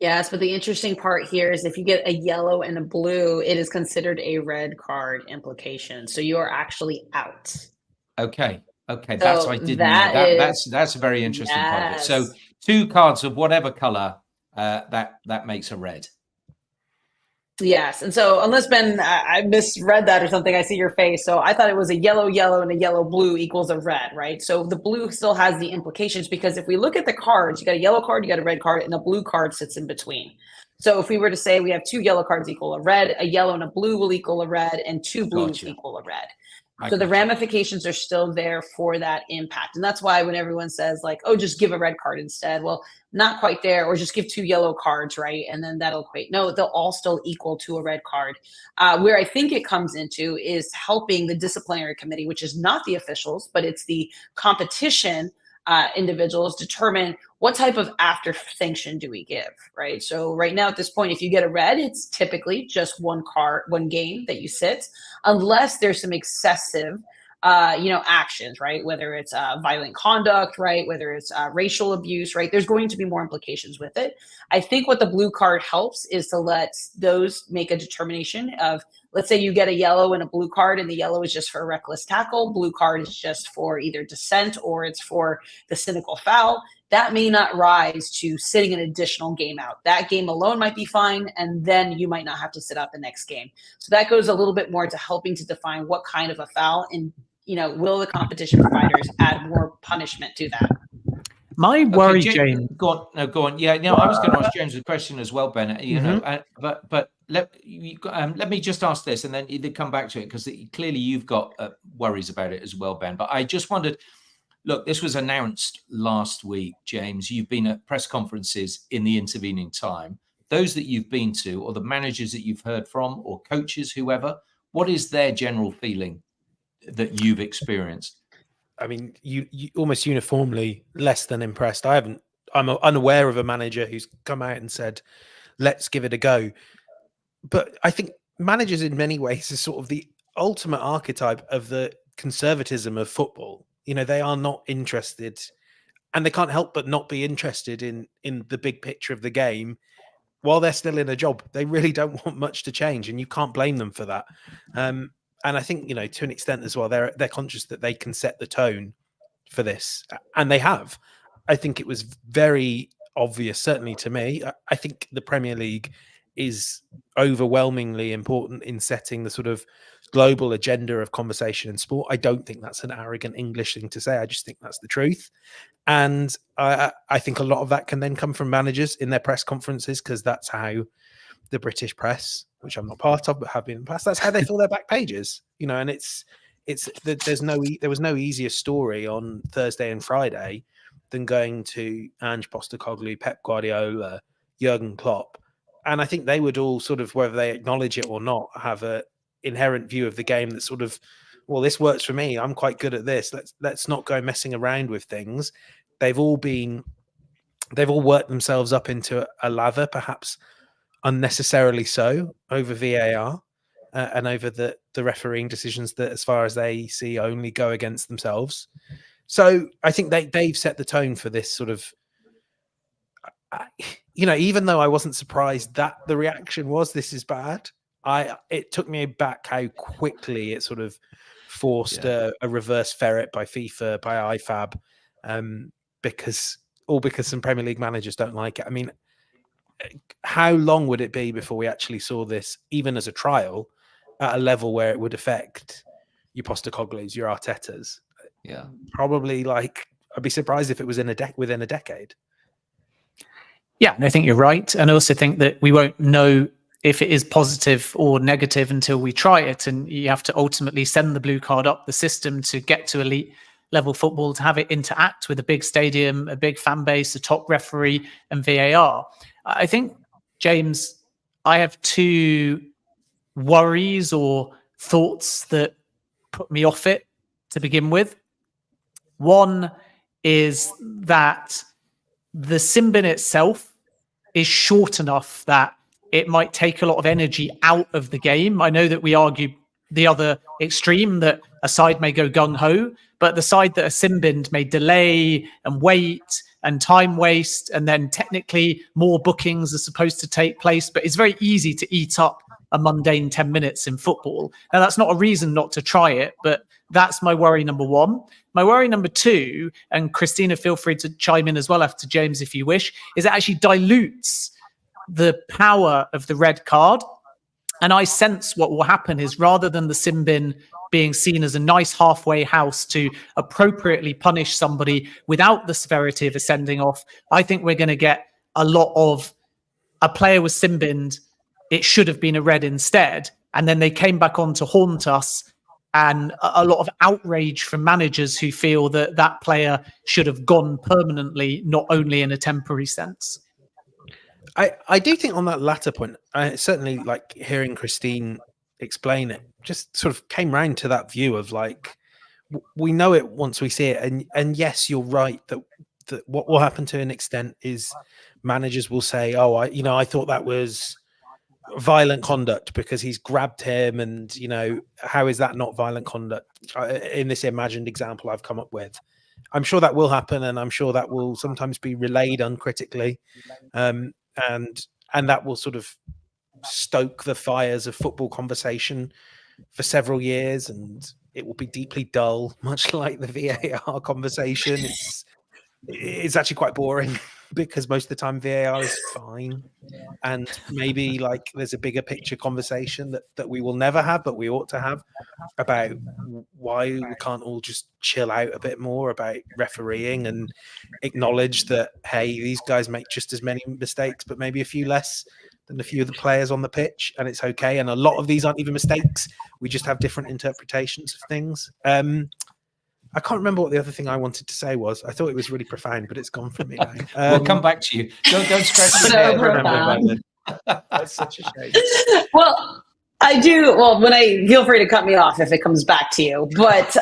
Yes, but the interesting part here is if you get a yellow and a blue, it is considered a red card implication. So you are actually out. Okay. That's I didn't know. That's a very interesting part of it. So 2 cards of whatever color, that makes a red. Yes, and so unless Ben, I misread that or something, I see your face. So I thought it was a yellow and a yellow blue equals a red, right? So the blue still has the implications, because if we look at the cards, you got a yellow card, you got a red card, and a blue card sits in between. So if we were to say we have 2 yellow cards equal a red, a yellow and a blue will equal a red, and 2 blues equal a red. So the ramifications are still there for that impact. And that's why when everyone says like, oh, just give a red card instead. Well, not quite there, or just give 2 yellow cards, right? And then that'll equate. No, they'll all still equal to a red card. Where I think it comes into is helping the disciplinary committee, which is not the officials, but it's the competition individuals, determine what type of after sanction do we give, right? So right now at this point, if you get a red, it's typically just 1 game that you sit, unless there's some excessive actions, right? Whether it's violent conduct, right? Whether it's racial abuse, right? There's going to be more implications with it. I think what the blue card helps is to let those make a determination of, let's say you get a yellow and a blue card, and the yellow is just for a reckless tackle. Blue card is just for either dissent or it's for the cynical foul. That may not rise to sitting an additional game out. That game alone might be fine, and then you might not have to sit out the next game. So that goes a little bit more to helping to define what kind of a foul, and will the competition providers add more punishment to that? My worry, James. Go on. Yeah, I was going to ask James a question as well, Ben. But let me just ask this, and then you come back to it, because clearly you've got worries about it as well, Ben. But I just wondered, Look, this was announced last week, James. You've been at press conferences in the intervening time. Those that you've been to, or the managers that you've heard from, or coaches, whoever, what is their general feeling that you've experienced? I mean, you almost uniformly less than impressed. I'm unaware of a manager who's come out and said, let's give it a go. But I think managers in many ways is sort of the ultimate archetype of the conservatism of football. They are not interested, and they can't help but not be interested in the big picture of the game while they're still in a job. They really don't want much to change, and you can't blame them for that. And I think, to an extent as well, they're conscious that they can set the tone for this, and they have. I think it was very obvious, certainly to me. I think the Premier League is overwhelmingly important in setting the sort of global agenda of conversation in sport. I don't think that's an arrogant English thing to say. I just think that's the truth. And I think a lot of that can then come from managers in their press conferences, because that's how the British press, which I'm not part of but have been in the past, that's how they fill their back pages. And there was no easier story on Thursday and Friday than going to Ange Postecoglou, Pep Guardiola, Jurgen Klopp. And I think they would all sort of, whether they acknowledge it or not, have a inherent view of the game that sort of, well, this works for me. I'm quite good at this. Let's not go messing around with things. They've all worked themselves up into a lather, perhaps unnecessarily so, over VAR and over the refereeing decisions that, as far as they see, only go against themselves. So I think they've set the tone for this sort of, even though I wasn't surprised that the reaction was, this is bad, it took me back how quickly it sort of forced a reverse ferret by FIFA, by IFAB, because some Premier League managers don't like it. I mean, how long would it be before we actually saw this, even as a trial, at a level where it would affect your Postecoglou's, your Artetas? Yeah, probably I'd be surprised if it was within a decade. Yeah, and I think you're right. And I also think that we won't know if it is positive or negative until we try it. And you have to ultimately send the blue card up the system to get to elite level football, to have it interact with a big stadium, a big fan base, a top referee, and VAR. I think, James, I have two worries or thoughts that put me off it to begin with. One is that the sim bin itself is short enough that it might take a lot of energy out of the game. I know that we argue the other extreme, that a side may go gung-ho, but the side that are sim binned may delay and wait and time waste, and then technically more bookings are supposed to take place, but it's very easy to eat up a mundane 10 minutes in football. Now, that's not a reason not to try it, but that's my worry number one. My worry number two, and Christina, feel free to chime in as well after James if you wish, is it actually dilutes the power of the red card. And I sense what will happen is, rather than the sim bin being seen as a nice halfway house to appropriately punish somebody without the severity of a sending off, I think we're going to get a lot of a player was sim binned, it should have been a red instead. And then they came back on to haunt us, and a lot of outrage from managers who feel that that player should have gone permanently, not only in a temporary sense. I do think on that latter point, I certainly like hearing Christine explain it, just sort of came round to that view of we know it once we see it. And yes, you're right that what will happen to an extent is managers will say, oh, I thought that was violent conduct because he's grabbed him, and how is that not violent conduct in this imagined example I've come up with? I'm sure that will happen, and I'm sure that will sometimes be relayed uncritically, and that will sort of stoke the fires of football conversation for several years, and it will be deeply dull, much like the VAR conversation. It's actually quite boring because most of the time VAR is fine, and maybe there's a bigger picture conversation that we will never have, but we ought to have, about why we can't all just chill out a bit more about refereeing and acknowledge that, hey, these guys make just as many mistakes, but maybe a few less than a few of the players on the pitch, and it's okay. And a lot of these aren't even mistakes. We just have different interpretations of things. I can't remember what the other thing I wanted to say was. I thought it was really profound, but it's gone from me now. We'll come back to you. Don't scratch your So head. profound. That's such a shame. Well, I do. Well, when I feel free to cut me off if it comes back to you. But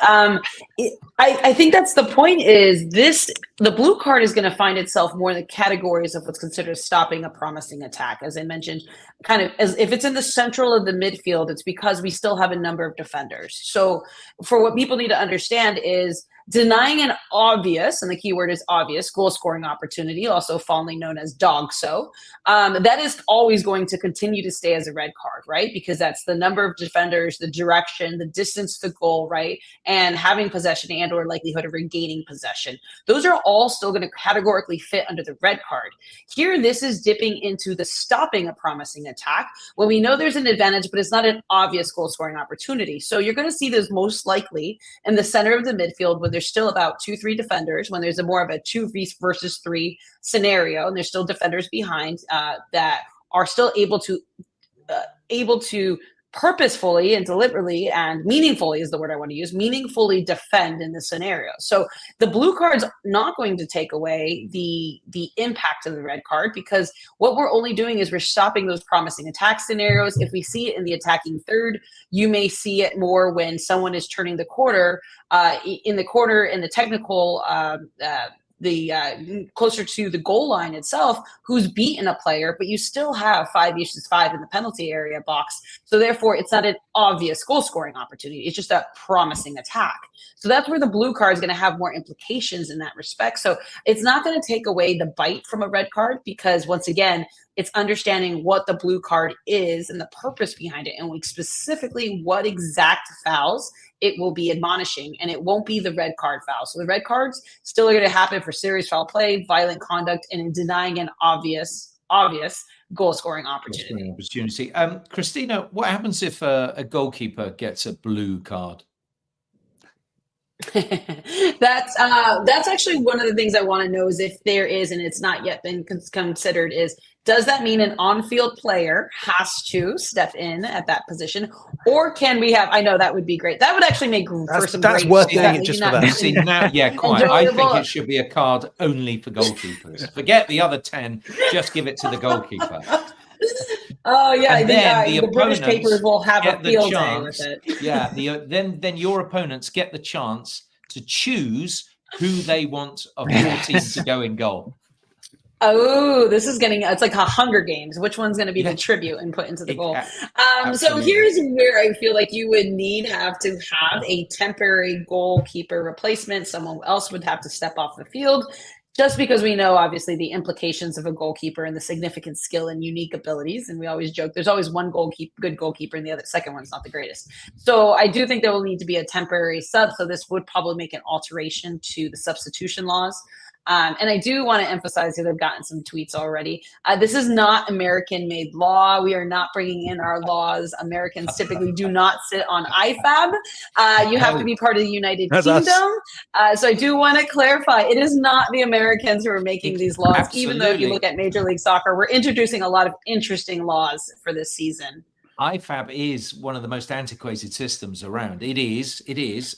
I think that's the point. Is this the blue card is going to find itself more in the categories of what's considered stopping a promising attack, as I mentioned. Kind of as if it's in the central of the midfield, it's because we still have a number of defenders. So, for what people need to understand is denying an obvious, and the key word is obvious, goal scoring opportunity, also fondly known as dog-so, that is always going to continue to stay as a red card, right? Because that's the number of defenders, the direction, the distance to goal, right? And having possession and or likelihood of regaining possession. Those are all still going to categorically fit under the red card. Here, this is dipping into the stopping a promising attack when we know there's an advantage, but it's not an obvious goal scoring opportunity. So you're going to see this most likely in the center of the midfield when there's still about 2-3 defenders, when there's a more of a 2 versus 3 scenario, and there's still defenders behind that are still able to purposefully and deliberately and meaningfully is the word I want to use, meaningfully defend in this scenario. So the blue card's not going to take away the impact of the red card, because what we're only doing is we're stopping those promising attack scenarios. If we see it in the attacking third, you may see it more when someone is turning the corner in the technical closer to the goal line itself, who's beaten a player, but you still have 5-5 in the penalty area box. So therefore, it's not an obvious goal scoring opportunity. It's just a promising attack. So that's where the blue card is going to have more implications in that respect. So it's not going to take away the bite from a red card, because once again, it's understanding what the blue card is and the purpose behind it, and specifically what exact fouls it will be admonishing, and it won't be the red card foul. So the red cards still are going to happen for serious foul play, violent conduct, and in denying an obvious goal scoring opportunity. Christina, what happens if a goalkeeper gets a blue card? That's actually one of the things I want to know is if there is, and it's not yet been considered, is does that mean an on-field player has to step in at that position, or can we have? I know that would be great. That would actually make for some. That's great worth doing it just for that. See, now, yeah, quite. I think it should be a card only for goalkeepers. Forget the other 10. Just give it to the goalkeeper. Oh yeah, and then the British papers will have a field day with it. Yeah, then your opponents get the chance to choose who they want of your team to go in goal. Oh, this is it's like a Hunger Games. Which one's going to be the tribute and put into the goal? So here's where I feel like you would have to have a temporary goalkeeper replacement. Someone else would have to step off the field, just because we know obviously the implications of a goalkeeper and the significant skill and unique abilities. And we always joke there's always one good goalkeeper and the second one's not the greatest. So I do think there will need to be a temporary sub. So this would probably make an alteration to the substitution laws. And I do want to emphasize that I've gotten some tweets already. This is not American-made law. We are not bringing in our laws. Americans typically do not sit on IFAB. You have to be part of the United Kingdom. So I do want to clarify, it is not the Americans who are making these laws. Absolutely. Even though if you look at Major League Soccer, we're introducing a lot of interesting laws for this season. IFAB is one of the most antiquated systems around. It is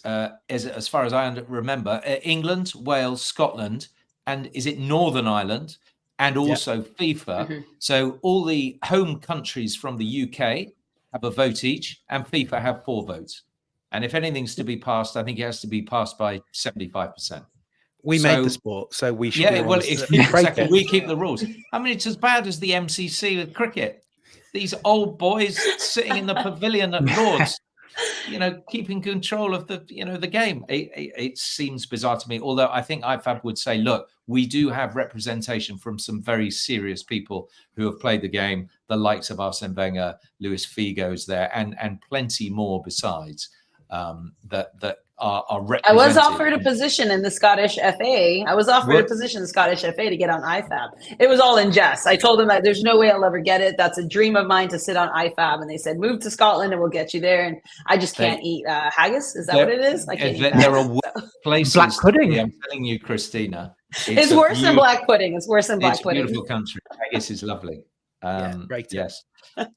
as far as I remember, England, Wales, Scotland, and is it Northern Ireland, and also FIFA. Mm-hmm. So all the home countries from the UK have a vote each, and FIFA have 4 votes. And if anything's to be passed, I think it has to be passed by 75%. We made the sport, so we should. Yeah, well, exactly. We keep the rules. I mean, it's as bad as the MCC with cricket. These old boys sitting in the pavilion at Lord's, keeping control of the game. It seems bizarre to me, although I think IFAB would say, look, we do have representation from some very serious people who have played the game, the likes of Arsene Wenger, Luis Figo's there, and plenty more besides that are represented. I was offered a position in the Scottish FA. I was offered a position in the Scottish FA to get on IFAB. It was all in jest. I told them that there's no way I'll ever get it. That's a dream of mine to sit on IFAB. And they said, move to Scotland and we'll get you there. And I just can't eat haggis. Is that what it is? I can't eat there are places. Black pudding. I'm telling you, Christina. It's worse than black pudding. It's worse than black pudding. It's a beautiful country. Haggis is lovely. rate it. Yes.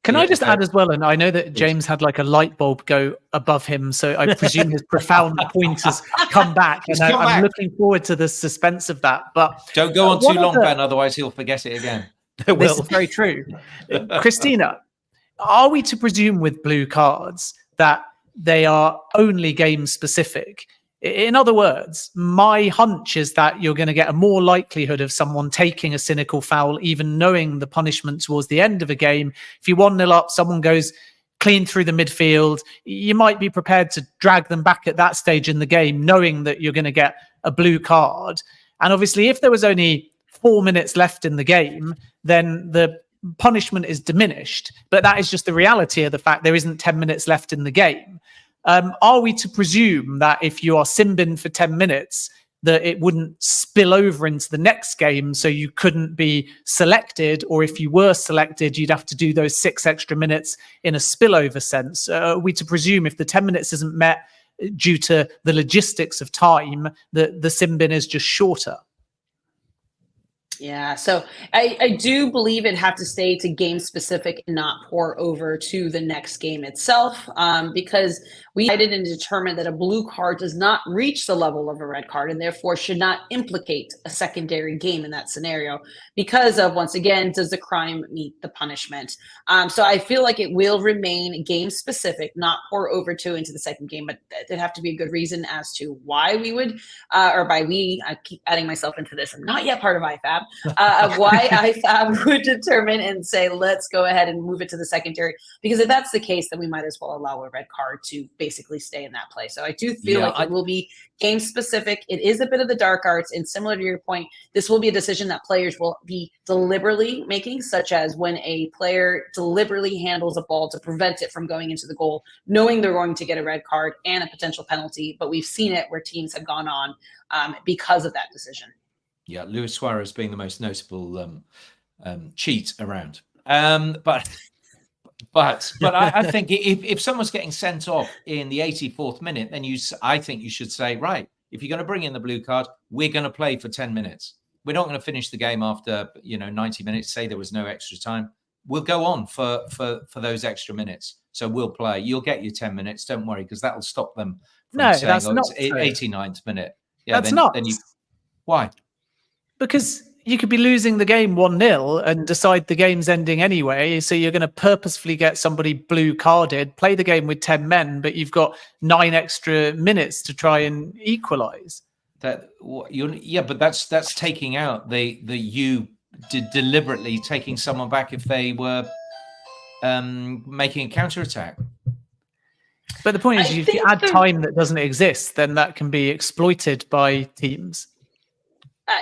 Can I just so- add as well? And I know that James had like a light bulb go above him, so I presume his profound point has come back, It's and come I'm back. looking forward to the suspense of that. But Don't go on one too long, other- Ben, otherwise he'll forget it again. This is very true. Christina, are we to presume with blue cards that they are only game specific? In other words, my hunch is that you're going to get a more likelihood of someone taking a cynical foul, even knowing the punishment towards the end of a game. If you 1-0 up, someone goes clean through the midfield, you might be prepared to drag them back at that stage in the game, knowing that you're going to get a blue card. And obviously, if there was only 4 minutes left in the game, then the punishment is diminished. But that is just the reality of the fact there isn't 10 minutes left in the game. Are we to presume that if you are sin-binned for 10 minutes, that it wouldn't spill over into the next game, so you couldn't be selected, or if you were selected, you'd have to do those 6 extra minutes in a spillover sense? Are we to presume if the 10 minutes isn't met due to the logistics of time, that the sin bin is just shorter? Yeah, so I do believe it'd have to stay to game specific and not pour over to the next game itself, because we decided and determined that a blue card does not reach the level of a red card and therefore should not implicate a secondary game in that scenario because of, once again, does the crime meet the punishment? So I feel like it will remain game specific, not pour over to into the second game, but there'd have to be a good reason as to why we would, or by we, I keep adding myself into this, I'm not yet part of IFAB, of why IFAB would determine and say, let's go ahead and move it to the secondary. Because if that's the case, then we might as well allow a red card to basically stay in that play. So I do feel like it will be game specific. It is a bit of the dark arts. And similar to your point, this will be a decision that players will be deliberately making, such as when a player deliberately handles a ball to prevent it from going into the goal, knowing they're going to get a red card and a potential penalty. But we've seen it where teams have gone on because of that decision. Yeah, Luis Suarez being the most notable cheat around. But I think if someone's getting sent off in the 84th minute, then I think you should say, right, if you're going to bring in the blue card, we're going to play for 10 minutes. We're not going to finish the game after 90 minutes. Say there was no extra time. We'll go on for those extra minutes. So we'll play. You'll get your 10 minutes. Don't worry, because that will stop them from saying, that's not it's true. 89th minute. Yeah, That's not. Why? Because you could be losing the game 1-0 and decide the game's ending anyway. So you're going to purposefully get somebody blue carded, play the game with 10 men, but you've got 9 extra minutes to try and equalize. But that's taking out you deliberately taking someone back if they were making a counterattack. But the point is, if you add time that doesn't exist, then that can be exploited by teams.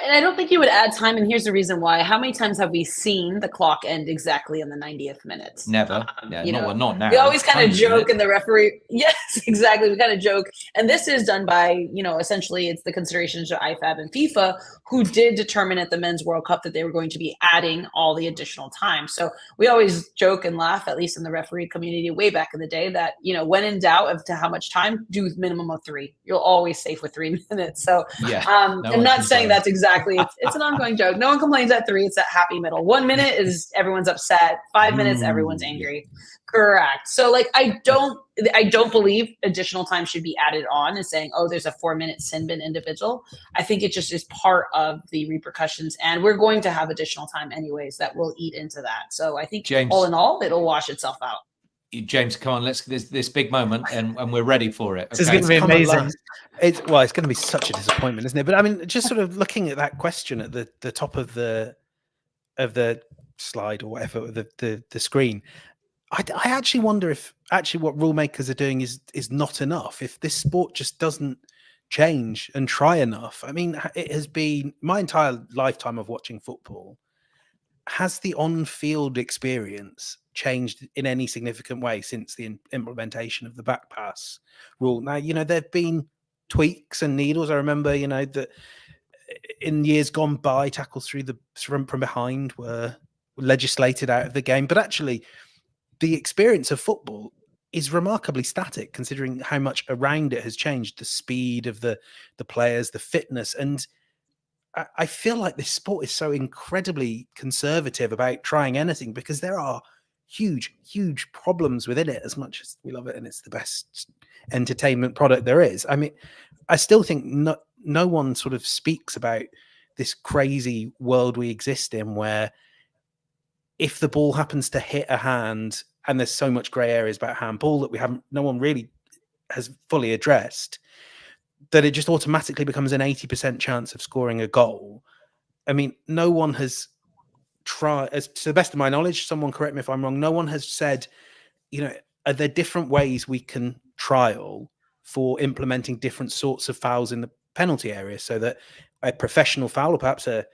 And I don't think you would add time, and here's the reason why. How many times have we seen the clock end exactly in the 90th minute? Never. Not now. We always kind of joke, and the referee, yes, exactly. We kind of joke. And this is done by, essentially it's the considerations of IFAB and FIFA, who did determine at the Men's World Cup that they were going to be adding all the additional time. So we always joke and laugh, at least in the referee community way back in the day, that, when in doubt as to how much time, do minimum of 3. You'll always safe with 3 minutes. So I'm not saying that's exactly, it's an ongoing joke. No one complains at 3. It's that happy middle. 1 minute is everyone's upset. 5 minutes, everyone's angry. Correct. So I don't believe additional time should be added on and saying, oh, there's a 4-minute sin bin individual. I think it just is part of the repercussions, and we're going to have additional time anyways that will eat into that. So I think James, all in all, it'll wash itself out. James, come on, let's this big moment, and we're ready for it. Okay? This is going to be amazing. It's going to be such a disappointment, isn't it? But I mean, just sort of looking at that question at the top of the slide or whatever, the screen, I actually wonder if what rule makers are doing is not enough. If this sport just doesn't change and try enough. I mean, it has been my entire lifetime of watching football. Has the on-field experience changed in any significant way since the implementation of the back pass rule? Now, there have been tweaks and needles. I remember, that in years gone by, tackles from behind were legislated out of the game. But actually, the experience of football is remarkably static, considering how much around it has changed, the speed of the players, the fitness. And I feel like this sport is so incredibly conservative about trying anything because there are huge problems within it, as much as we love it and it's the best entertainment product there is. I mean, I still think no one sort of speaks about this crazy world we exist in where if the ball happens to hit a hand, and there's so much grey areas about handball that no one really has fully addressed, that it just automatically becomes an 80% chance of scoring a goal. I mean, no one has tried, as to the best of my knowledge, someone correct me if I'm wrong, no one has said, are there different ways we can trial for implementing different sorts of fouls in the penalty area so that a professional foul, or perhaps an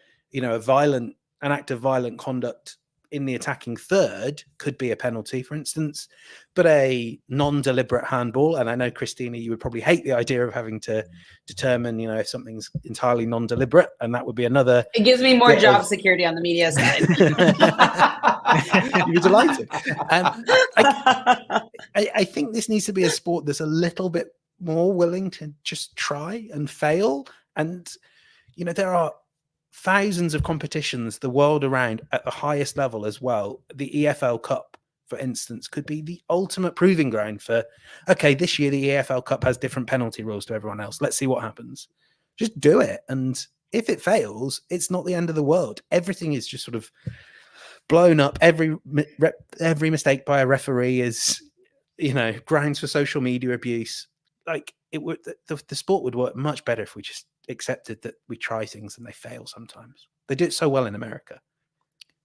act of violent conduct in the attacking third could be a penalty, for instance, but a non-deliberate handball, and I know, Christina, you would probably hate the idea of having to determine, if something's entirely non-deliberate, and that would be another... It gives me more job security on the media side. You'd be delighted. I think this needs to be a sport that's a little bit more willing to just try and fail, and, there are thousands of competitions the world around at the highest level as well. The EFL Cup, for instance, could be the ultimate proving ground for, okay, this year the EFL Cup has different penalty rules to everyone else. Let's see what happens. Just do it. And if it fails, it's not the end of the world. Everything is just sort of blown up. Every mistake by a referee is, grounds for social media abuse. Like, it would, the sport would work much better if we just accepted that we try things and they fail sometimes. They do it so well in America.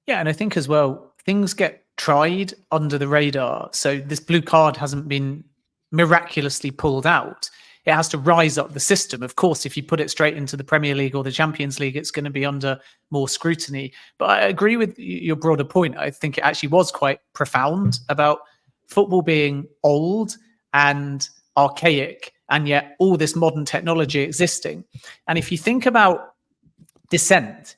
Yeah, and I think as well, things get tried under the radar. So this blue card hasn't been miraculously pulled out. It has to rise up the system. Of course, if you put it straight into the Premier League or the Champions League, it's going to be under more scrutiny. But I agree with your broader point. I think it actually was quite profound about football being old and archaic, and yet all this modern technology existing. And if you think about dissent,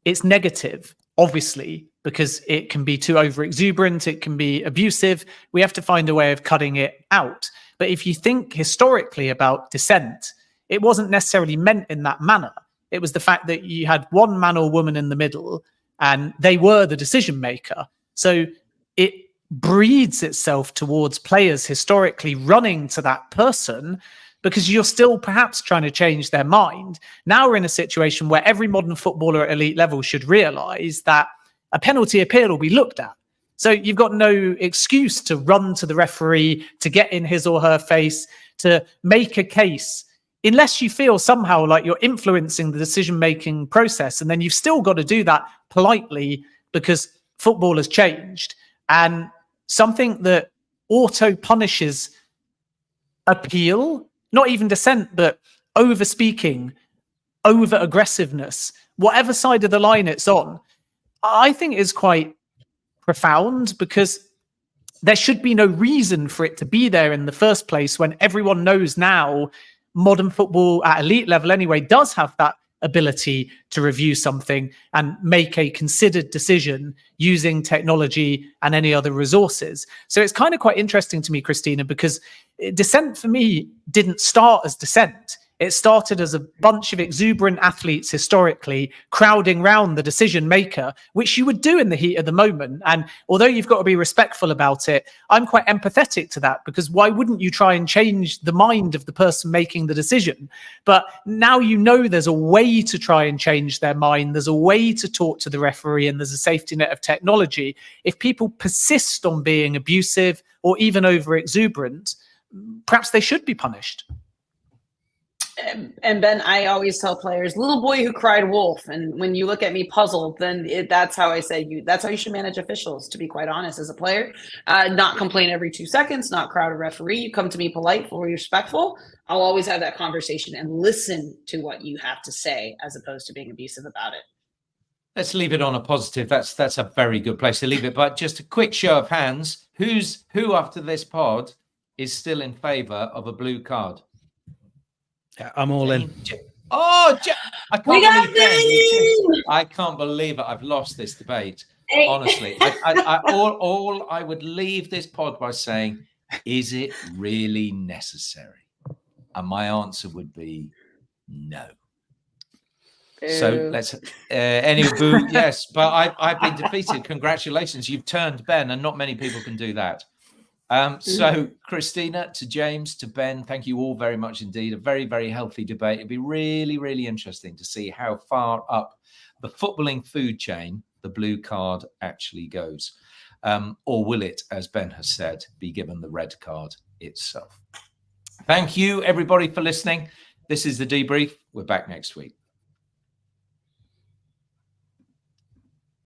it's negative, obviously, because it can be too over exuberant, it can be abusive. We have to find a way of cutting it out. But if you think historically about dissent, it wasn't necessarily meant in that manner. It was the fact that you had one man or woman in the middle and they were the decision maker. So it breeds itself towards players historically running to that person because you're still perhaps trying to change their mind. Now we're in a situation where every modern footballer at elite level should realize that a penalty appeal will be looked at. So you've got no excuse to run to the referee, to get in his or her face, to make a case, unless you feel somehow like you're influencing the decision-making process. And then you've still got to do that politely because football has changed. And something that auto-punishes appeal, not even dissent, but over-speaking, over-aggressiveness, whatever side of the line it's on, I think is quite profound because there should be no reason for it to be there in the first place when everyone knows now modern football at elite level anyway does have that ability to review something and make a considered decision using technology and any other resources. So it's kind of quite interesting to me, Christina, because dissent for me didn't start as dissent. It started as a bunch of exuberant athletes historically crowding round the decision maker, which you would do in the heat of the moment. And although you've got to be respectful about it, I'm quite empathetic to that because why wouldn't you try and change the mind of the person making the decision? But now you know there's a way to try and change their mind. There's a way to talk to the referee and there's a safety net of technology. If people persist on being abusive or even over exuberant, perhaps they should be punished. And Ben, I always tell players, little boy who cried wolf. And when you look at me puzzled, then that's how I say that's how you should manage officials, to be quite honest, as a player. Not complain every 2 seconds, not crowd a referee. You come to me polite, fully respectful. I'll always have that conversation and listen to what you have to say as opposed to being abusive about it. Let's leave it on a positive. That's a very good place to leave it. But just a quick show of hands. Who after this pod is still in favour of a blue card? Yeah, I'm all in. Oh, I can't believe it. I've lost this debate. Honestly, all I would leave this pod by saying, is it really necessary? And my answer would be no. So let's anyway, boo, yes, but I've been defeated. Congratulations, you've turned Ben, and not many people can do that. So Christina, to James, to Ben, thank you all very much indeed. A very, very healthy debate. It'd be really, really interesting to see how far up the footballing food chain the blue card actually goes. Or will it, as Ben has said, be given the red card itself? Thank you, everybody, for listening. This is The Debrief. We're back next week.